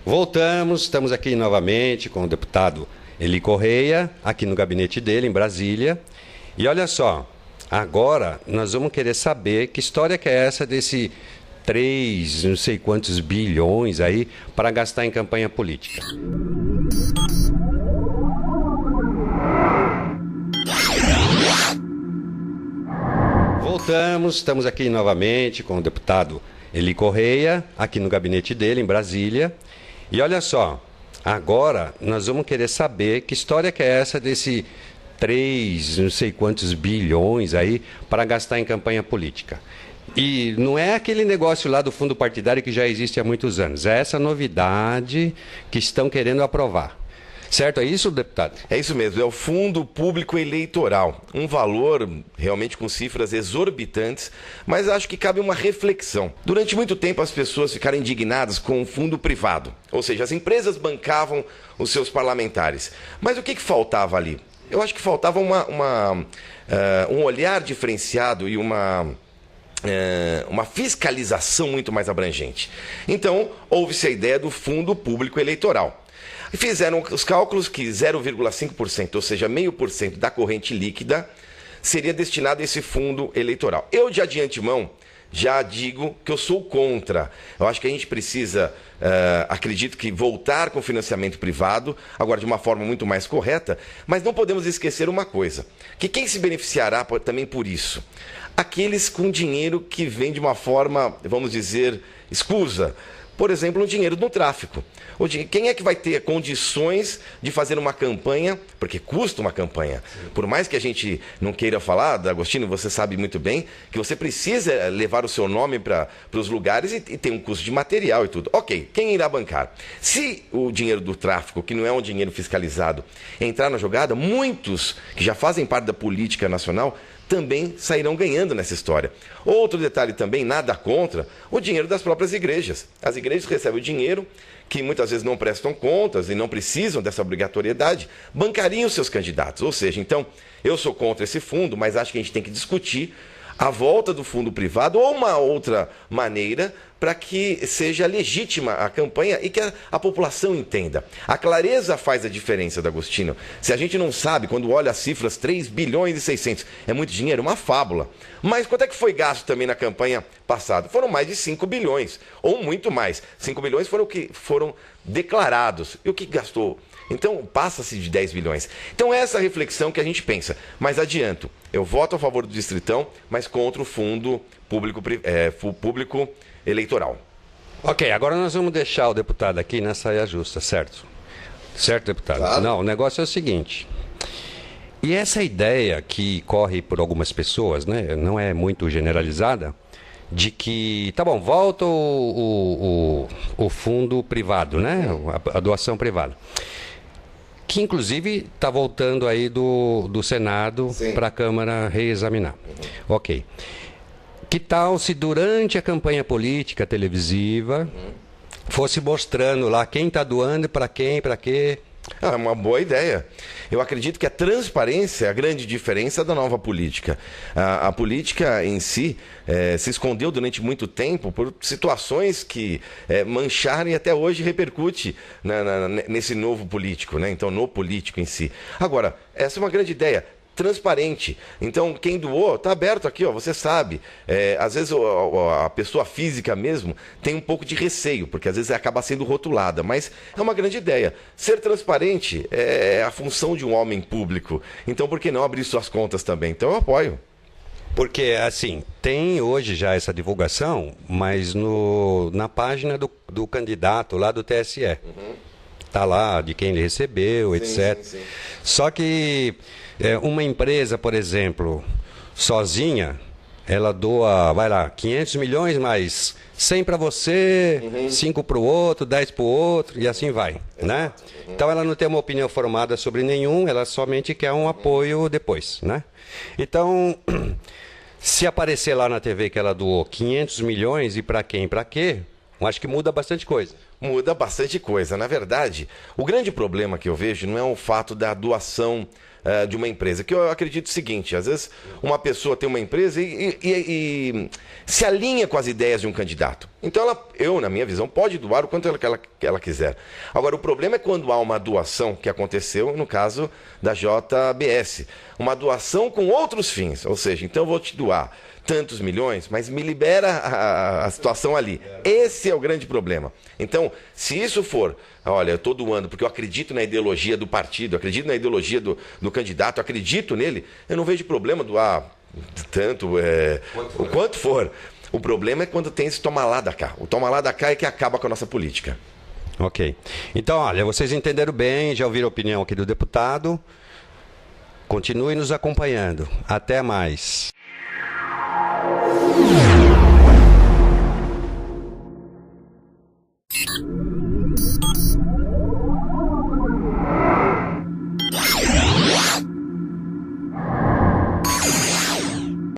Voltamos, estamos aqui novamente com o deputado Eli Correia, aqui no gabinete dele, em Brasília. E olha só, agora nós vamos querer saber que história que é essa desse 3, não sei quantos bilhões aí para gastar em campanha política. Voltamos, estamos aqui novamente com o deputado Eli Correia, aqui no gabinete dele, em Brasília. E olha só, agora nós vamos querer saber que história que é essa desse 3, não sei quantos bilhões aí para gastar em campanha política. E não é aquele negócio lá do fundo partidário que já existe há muitos anos, é essa novidade que estão querendo aprovar. Certo? É isso, deputado? É isso mesmo, é o Fundo Público Eleitoral. Um valor realmente com cifras exorbitantes, mas acho que cabe uma reflexão. Durante muito tempo as pessoas ficaram indignadas com o fundo privado, ou seja, as empresas bancavam os seus parlamentares. Mas o que faltava ali? Eu acho que faltava um olhar diferenciado e uma fiscalização muito mais abrangente. Então, houve-se a ideia do Fundo Público Eleitoral. E fizeram os cálculos que 0,5%, ou seja, 0,5% da corrente líquida, seria destinado a esse fundo eleitoral. Eu, de antemão, já digo que eu sou contra. Eu acho que a gente precisa, acredito que, voltar com financiamento privado, agora de uma forma muito mais correta, mas não podemos esquecer uma coisa, que quem se beneficiará também por isso? Aqueles com dinheiro que vem de uma forma, vamos dizer, escusa. Por exemplo, o dinheiro do tráfico. Quem é que vai ter condições de fazer uma campanha, porque custa uma campanha. Por mais que a gente não queira falar, Agostinho, você sabe muito bem, que você precisa levar o seu nome para os lugares e tem um custo de material e tudo. Ok, quem irá bancar? Se o dinheiro do tráfico, que não é um dinheiro fiscalizado, entrar na jogada, muitos que já fazem parte da política nacional também sairão ganhando nessa história. Outro detalhe também, nada contra, o dinheiro das próprias igrejas. As igrejas recebem o dinheiro, que muitas vezes não prestam contas e não precisam dessa obrigatoriedade, bancariam os seus candidatos. Ou seja, então, eu sou contra esse fundo, mas acho que a gente tem que discutir a volta do fundo privado ou uma outra maneira para que seja legítima a campanha e que a população entenda. A clareza faz a diferença, D'Agostino. Se a gente não sabe, quando olha as cifras, 3 bilhões e 600, é muito dinheiro, uma fábula. Mas quanto é que foi gasto também na campanha passada? Foram mais de 5 bilhões, ou muito mais. 5 bilhões foram o que foram declarados. E o que gastou? Então, passa-se de 10 bilhões. Então, é essa reflexão que a gente pensa. Mas adianto, eu voto a favor do Distritão, mas contra o Fundo Público Eleitoral. Ok, agora nós vamos deixar o deputado aqui na saia justa, certo? Certo, deputado? Claro. Não, o negócio é o seguinte. E essa ideia que corre por algumas pessoas, né, não é muito generalizada, de que, tá bom, volta o fundo privado, né, a doação privada. Que inclusive está voltando aí do Senado para a Câmara reexaminar. Ok. Que tal se durante a campanha política televisiva fosse mostrando lá quem está doando, para quem, para quê? É uma boa ideia. Eu acredito que a transparência é a grande diferença da nova política. A política em si se escondeu durante muito tempo por situações que mancharam e até hoje repercute nesse novo político, né? Então, no político em si. Agora, essa é uma grande ideia. Transparente. Então, quem doou, está aberto aqui, ó, você sabe. Às vezes a pessoa física mesmo tem um pouco de receio, porque às vezes acaba sendo rotulada, mas é uma grande ideia. Ser transparente é a função de um homem público. Então, por que não abrir suas contas também? Então, eu apoio. Porque, assim, tem hoje já essa divulgação, mas na página do candidato lá do TSE. Está lá de quem ele recebeu, etc. Sim. Só que uma empresa, por exemplo, sozinha, ela doa, vai lá, 500 milhões, mais 100 para você, 5 para o outro, 10 para o outro, e assim vai, né? Então ela não tem uma opinião formada sobre nenhum, ela somente quer um apoio depois, né? Então, se aparecer lá na TV que ela doou 500 milhões e para quem, para quê, eu acho que muda bastante coisa. Muda bastante coisa. Na verdade, o grande problema que eu vejo não é o fato da doação de uma empresa. Que eu acredito o seguinte, às vezes uma pessoa tem uma empresa e se alinha com as ideias de um candidato. Então eu, na minha visão, pode doar o quanto ela quiser. Agora, o problema é quando há uma doação, que aconteceu no caso da JBS. Uma doação com outros fins, ou seja, então eu vou te doar tantos milhões, mas me libera a situação ali. Esse é o grande problema. Então, se isso for, olha, eu estou doando porque eu acredito na ideologia do partido, acredito na ideologia do candidato, acredito nele, eu não vejo problema doar tanto, o quanto for. O problema é quando tem esse toma lá da cá. O toma lá da cá é que acaba com a nossa política. Ok. Então, olha, vocês entenderam bem, já ouviram a opinião aqui do deputado. Continue nos acompanhando. Até mais.